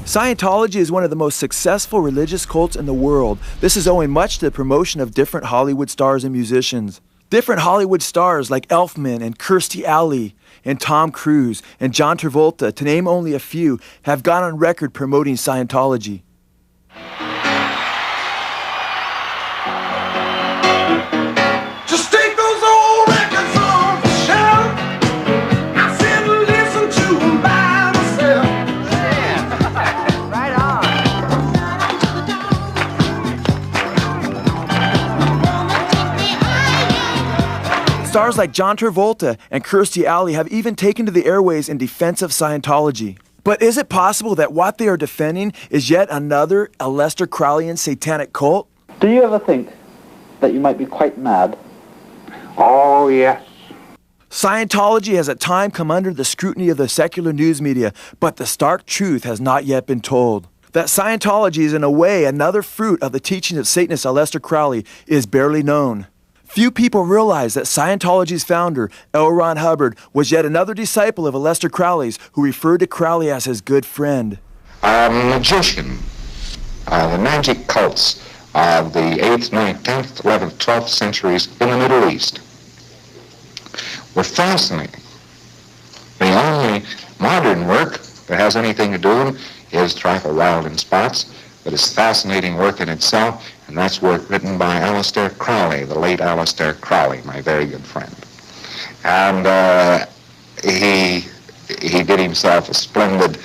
Scientology is one of the most successful religious cults in the world. This is owing much to the promotion of different Hollywood stars and musicians. Different Hollywood stars like Elfman and Kirstie Alley and Tom Cruise and John Travolta, to name only a few, have gone on record promoting Scientology. Just take those old records off the shelf. I said listen to them by myself. Yeah, right on. Stars like John Travolta and Kirstie Alley have even taken to the airways in defense of Scientology. But is it possible that what they are defending is yet another Aleister Crowleyan satanic cult? Do you ever think that you might be quite mad? Oh, yes. Scientology has at times come under the scrutiny of the secular news media, but the stark truth has not yet been told. That Scientology is in a way another fruit of the teachings of Satanist Aleister Crowley is barely known. Few people realize that Scientology's founder, L. Ron Hubbard, was yet another disciple of Aleister Crowley's, who referred to Crowley as his good friend. A magician. The magic cults of the 8th, 9th, 10th, 11th, 12th centuries in the Middle East were fascinating. The only modern work that has anything to do with them is Trifle Wild in Spots, but it's fascinating work in itself, and that's work written by Aleister Crowley, the late Aleister Crowley, my very good friend. And he did himself a splendid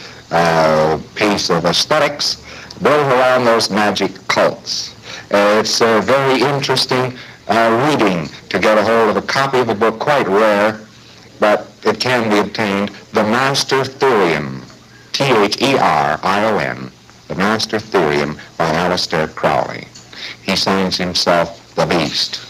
piece of aesthetics built around those magic cults. It's a very interesting reading to get a hold of a copy of the book, quite rare, but it can be obtained, The Master Therion, Therion, The Master Therion by Aleister Crowley. He signs himself The Beast,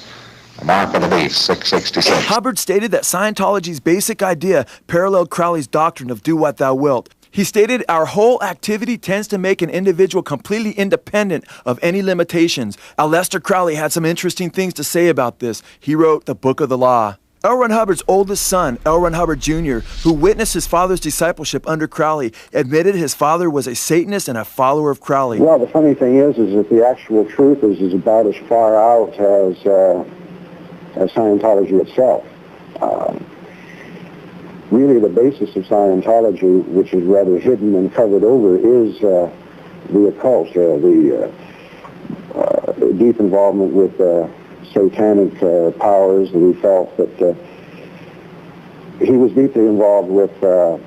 the mark of the beast, 666. Hubbard stated that Scientology's basic idea paralleled Crowley's doctrine of do what thou wilt. He stated, our whole activity tends to make an individual completely independent of any limitations. Aleister Crowley had some interesting things to say about this. He wrote the Book of the Law. L. Ron Hubbard's oldest son, L. Ron Hubbard Jr., who witnessed his father's discipleship under Crowley, admitted his father was a Satanist and a follower of Crowley. Well, the funny thing is that the actual truth is about as far out as Scientology itself. Really, the basis of Scientology, which is rather hidden and covered over, is the occult, the deep involvement with satanic powers. And we felt that he was deeply involved with a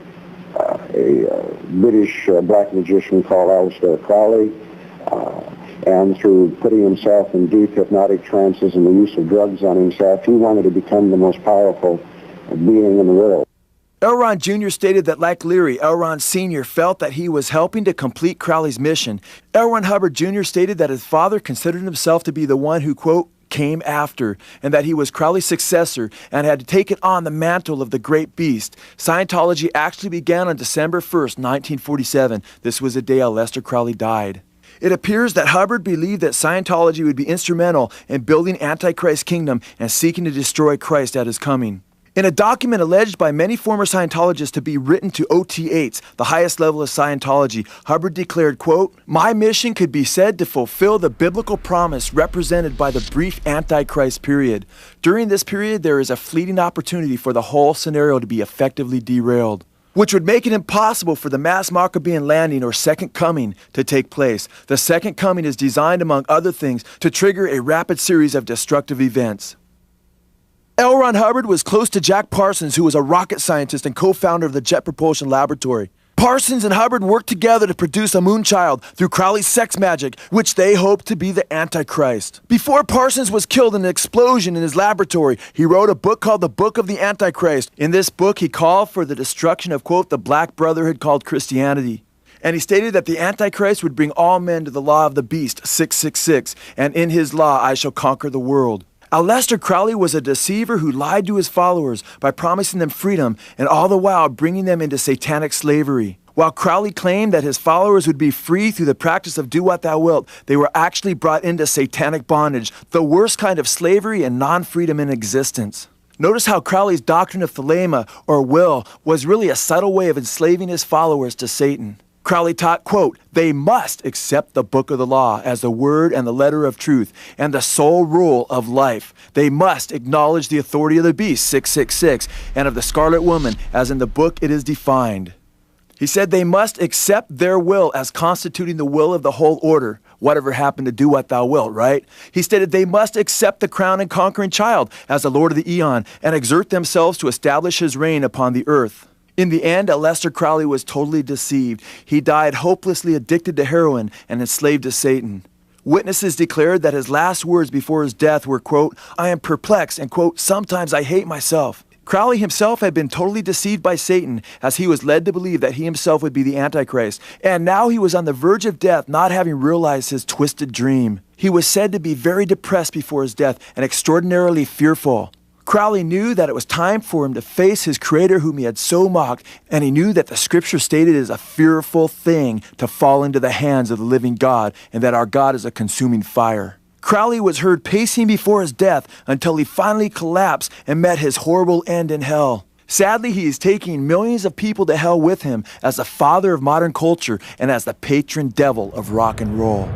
British black magician called Aleister Crowley, and through putting himself in deep hypnotic trances and the use of drugs on himself, he wanted to become the most powerful being in the world. L. Ron Jr. stated that, like Leary, L. Ron Sr. felt that he was helping to complete Crowley's mission. L. Ron Hubbard Jr. stated that his father considered himself to be the one who, quote, came after, and that he was Crowley's successor and had taken on the mantle of the great beast. Scientology actually began on December 1st, 1947. This was the day Aleister Crowley died. It appears that Hubbard believed that Scientology would be instrumental in building Antichrist's kingdom and seeking to destroy Christ at his coming. In a document alleged by many former Scientologists to be written to OT8s, the highest level of Scientology, Hubbard declared, quote, my mission could be said to fulfill the biblical promise represented by the brief Antichrist period. During this period, there is a fleeting opportunity for the whole scenario to be effectively derailed, which would make it impossible for the mass Maccabean landing or second coming to take place. The second coming is designed, among other things, to trigger a rapid series of destructive events. L. Ron Hubbard was close to Jack Parsons, who was a rocket scientist and co-founder of the Jet Propulsion Laboratory. Parsons and Hubbard worked together to produce a moonchild through Crowley's sex magic, which they hoped to be the Antichrist. Before Parsons was killed in an explosion in his laboratory, he wrote a book called The Book of the Antichrist. In this book, he called for the destruction of, quote, the black brotherhood called Christianity. And he stated that the Antichrist would bring all men to the law of the beast, 666, and in his law I shall conquer the world. Aleister Crowley was a deceiver who lied to his followers by promising them freedom and all the while bringing them into satanic slavery. While Crowley claimed that his followers would be free through the practice of do what thou wilt, they were actually brought into satanic bondage, the worst kind of slavery and non-freedom in existence. Notice how Crowley's doctrine of thelema, or will, was really a subtle way of enslaving his followers to Satan. Crowley taught, quote, they must accept the book of the law as the word and the letter of truth and the sole rule of life. They must acknowledge the authority of the beast, 666, and of the scarlet woman, as in the book it is defined. He said they must accept their will as constituting the will of the whole order. Whatever happened to do what thou wilt, right? He stated they must accept the crown and conquering child as the Lord of the eon and exert themselves to establish his reign upon the earth. In the end, Aleister Crowley was totally deceived. He died hopelessly addicted to heroin and enslaved to Satan. Witnesses declared that his last words before his death were, quote, I am perplexed and, quote, sometimes I hate myself. Crowley himself had been totally deceived by Satan as he was led to believe that he himself would be the Antichrist. And now he was on the verge of death, not having realized his twisted dream. He was said to be very depressed before his death and extraordinarily fearful. Crowley knew that it was time for him to face his creator whom he had so mocked, and he knew that the scripture stated it is a fearful thing to fall into the hands of the living God, and that our God is a consuming fire. Crowley was heard pacing before his death until he finally collapsed and met his horrible end in hell. Sadly, he is taking millions of people to hell with him as the father of modern culture and as the patron devil of rock and roll.